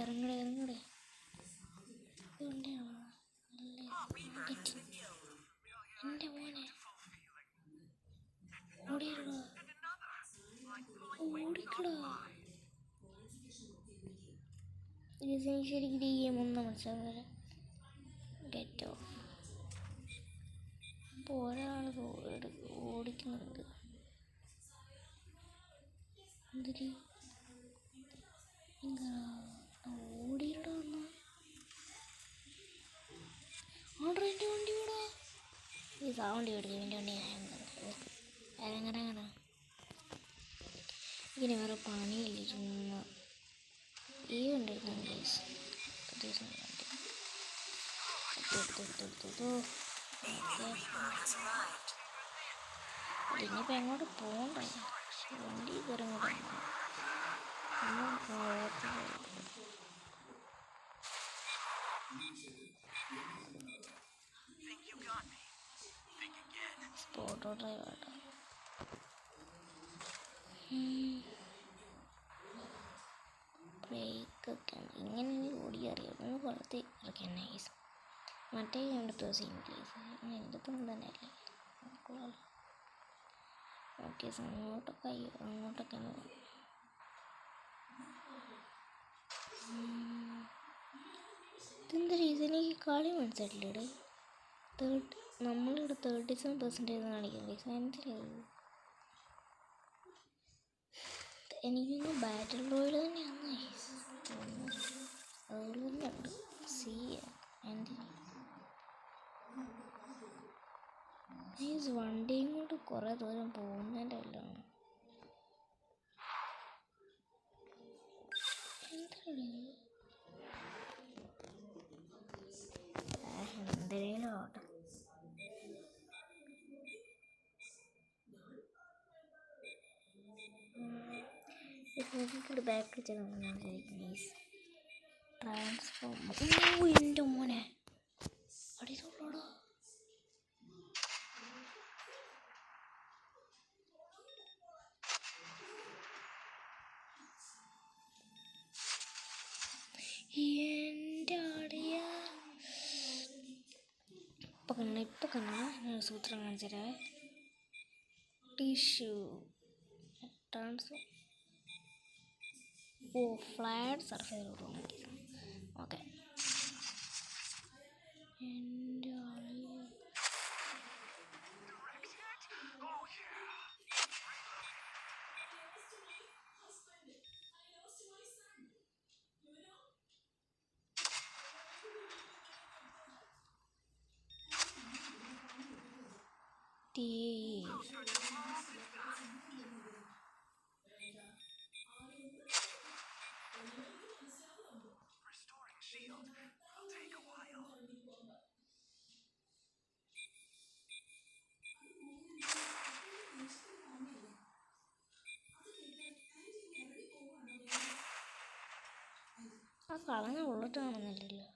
ഇറങ്ങടെ ഇറങ്ങടെ എൻ്റെ മോനെ ഓടിയിടാ ഓടിക്കടാ. ശരിക്കും ഈ ഗെയിം ഒന്നും മനസ്സിലാവുന്നില്ല. ഗെറ്റോ ഇപ്പോൾ ഒരാൾ ഓടിക്കുന്നുണ്ട്. എന്തിരി ഓടിയിടാ ഓർഡർ എൻ്റെ വണ്ടി വിടാ. ഈ സൗണ്ട് എടുക്കും എൻ്റെ വണ്ടി ഇറങ്ങടാ. ഇങ്ങനെ വേറെ പണിയില്ല, ചുമ്മാ ഈ വണ്ടി എടുക്കാൻ പ്ലീസ്. ഇനിയിപ്പോൾ എങ്ങോട്ട് പോകണ്ട, വണ്ടി കയറി സ്പോട്ടോ ഡ്രൈവ് ആട്ടോ. ബ്രേക്കൊക്കെ ഇങ്ങനെ ഓടി അറിയാം. ഒന്ന് പുറത്ത് ഇറക്കിയാണ് നൈസ്. മറ്റേ കണ്ടിട്ട് സീൻ പ്ലീസ്. ഇതിപ്പം തന്നെയല്ലേ ഓക്കെ. അങ്ങോട്ടൊക്കെ അങ്ങോട്ടൊക്കെ ഇതെന്താ റീസൺ? ഈ കളി മനസ്സിലായിട്ടില്ലേ? നമ്മളിവിടെ 37% കാണിക്കുന്നത് എന്തിനാണ്? എനിക്കൊന്ന് ബാറ്റിൽ റോയൽ തന്നെയാണ് അതുപോലെ തന്നെ ഉണ്ട്. സി എന്തിനാ ഈ വണ്ടിയും കൊണ്ട് കുറേ ദൂരം പോകുന്നതിൻ്റെ എല്ലാം എന്തെങ്കിലും ആവട്ടെ. Back please. ട്രാൻസ്ഫോം എൻ്റെ മോനെ അടിച്ചോളാടാ. എൻ്റെ അടിയ ഇപ്പം കണ്ണ സൂത്രം കാണിച്ചേ. Tissue transform flat surface okay. എൻ്റെ ആ കളഞ്ഞ ബുള്ളറ്റ് കാണുന്നില്ലല്ലോ.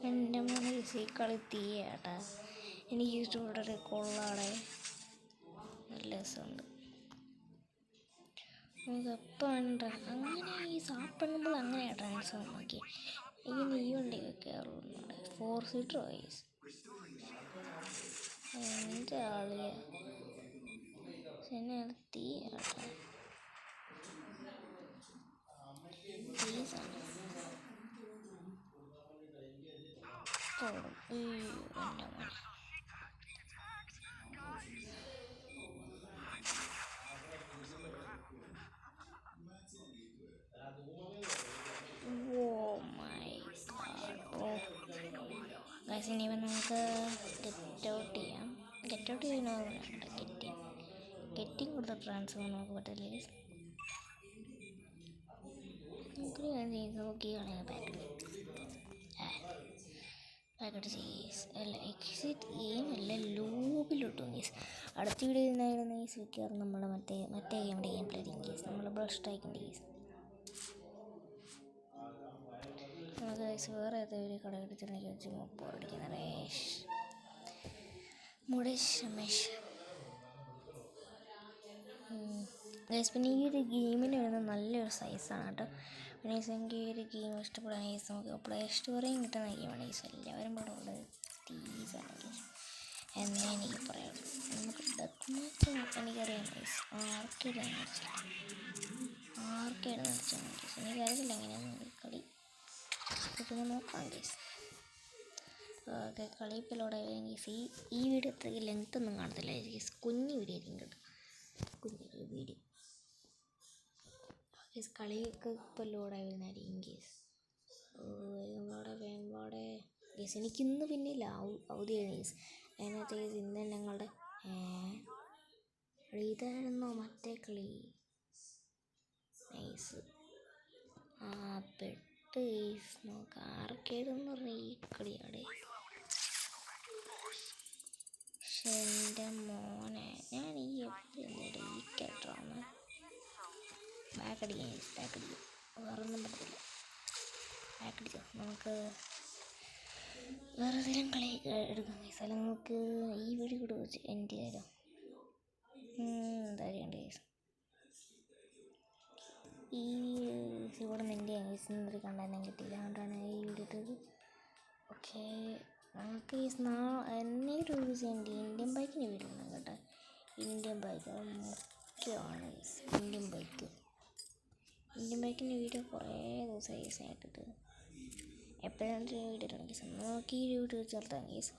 എൻ്റെ മോനെ ഈ കളി തീയേട്ടാ. എനിക്ക് ഇഷ്ടപ്പെട്ടൊരു കൊള്ളാടെ നല്ല രസമുണ്ട്. നമുക്ക് എപ്പോൾ വേണ്ട അങ്ങനെ ഈ സാപ്പിടുമ്പോൾ അങ്ങനെയാണ് ട്രാൻസ്ഫോം നോക്കി. ഇങ്ങനെ ഈ വണ്ടിയൊക്കെ കയറുന്നുണ്ട് 4 സീറ്റർ വൈസ്. എൻ്റെ ആളിയെ എന്നെ തീയേട്ടാ. പ്ലീസാണ് തോടും. എൻ്റെ മോനെ ഇനിയിപ്പം നമുക്ക് ഗെറ്റ് ഔട്ട് ചെയ്യാം. ഗെറ്റ് ഔട്ട് ചെയ്യുന്ന ഗെറ്റിങ് കൊടുത്ത ട്രാൻസ്ഫോം നമുക്ക് പറ്റില്ല. നോക്കിയാണ് പാക്കറ്റ് ചെയ്സ് അല്ല എക്സിറ്റ് ഗെയിമല്ല ലൂബിലോട്ട് ഗീസ്. അടുത്ത വീഡിയോ ഉണ്ടായിരുന്ന ഈ സ്വിക്കാറ് നമ്മുടെ മറ്റേ ഗെയിമിൻ്റെ ഗെയിം പ്ലേ കേസ് നമ്മൾ ബ്രഷ് ടൈക്കിൻ്റെ കേസ്. ഗൈസ് വേറെ ഏതൊരു കട എടുത്തിട്ടുണ്ടെങ്കിൽ വെച്ച് ബോറടിക്കുന്ന റേഷ് മുടേഷ് രമേഷ് ഗൈസ്. പിന്നെ ഈ ഒരു ഗെയിമിന് വരുന്ന നല്ലൊരു സൈസാണ് കേട്ടോ. പിന്നെ എനിക്ക് ഈ ഒരു ഗെയിം ഇഷ്ടപ്പെടാൻ ഗൈസ് നമുക്ക് പ്ലേ സ്റ്റോറിൽ കിട്ടുന്ന ഗെയിമാണ് ഗൈസ്. എല്ലാവരും കൂടെ ഉള്ളത് തീസാണ് ഗൈസ് എന്നേ എനിക്ക് പറയാം. നമുക്ക് ഡെത്ത് മാച്ച് എനിക്കറിയാം ഗൈസ്. ആർക്കേഡ് നടിച്ചാൽ ഗൈസ് എനിക്കറിയില്ല എങ്ങനെയാണ് കളി പിന്നെ നോക്കാം ഗൈസ്. ഓക്കെ കളിപ്പിലൂടെ ഗൈസ് ഈ വീഡിയോ അത്രയ്ക്ക് ലെങ്ത് ഒന്നും കാണത്തില്ല ഗൈസ്. കുഞ്ഞു വീഡിയോ ആയിരിക്കും കേട്ടോ. കുഞ്ഞൊരു വീഡിയോ ഗൈസ്. കളിയൊക്കെ ഇപ്പോൾ ലോഡായി വരുന്നതായിരിക്കും ഗൈസ്. വേമ്പാടെ ഗൈസ് എനിക്കിന്ന് പിന്നെ ഇല്ല അവധിയാണ് ഗൈസ്. അതിനകത്ത് ഗൈസ് ഇന്ന് ഞങ്ങളുടെ ഇതായിരുന്നോ മറ്റേ കളി നൈസ് പെട്ട് ഗൈസ്. നോക്കാം ആർക്കേതെന്ന് പറഞ്ഞ ഈ കളിയാടെ. പക്ഷെ എൻ്റെ മോനെ ഞാൻ ഈ എപ്പോഴും ഈ കേട്ടാണ് ബാക്കടിക്കാം വേറൊന്നും പറ്റത്തില്ല. ബാക്കടിക്കാം നമുക്ക് വേറെ ഏതെങ്കിലും കളി എടുക്കാം ഗൈസ്. അല്ല നമുക്ക് ഈ വീഡിയോ കൂടെ വെച്ച് എൻ്റെ ചെയ്താലോ. എന്താ ചെയ്യേണ്ടത് ഗൈസ്. ഈ ഇവിടെ നിന്ന് എൻ്റെ ഗൈസ് എന്നൊരു കണ്ടാലും കിട്ടിയില്ല. അതുകൊണ്ടാണ് ഈ വീഡിയോ ഇട്ടത്. ഓക്കെ നമുക്ക് ഈ എന്നേലും യൂസ് ചെയ്യേണ്ടി ഇന്ത്യൻ ബൈക്കിന് വീഡിയോ ഉണ്ട് കേട്ടോ. ഇന്ത്യൻ ബൈക്ക് മുഖ്യമാണ് ഗൈസ്. ഇന്ത്യൻ ബൈക്കിൻ്റെ വീഡിയോ കുറേ ദിവസമായി ഗൈസ് ആയിട്ടിട്ട്. എപ്പോഴാണ് വീഡിയോ ഇടണം ഗൈസ്. നമുക്ക് ഈ വീഡിയോ ചേർത്താൽ ഗൈസ്.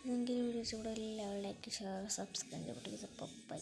ഇതെങ്കിലും വീഡിയോസ് കൂടെ എല്ലാവരും ലൈക്ക് ഷെയർ സബ്സ്ക്രൈബ് ചെയ്യപ്പെട്ടു ഗൈസ്. അപ്പോൾ ബൈ.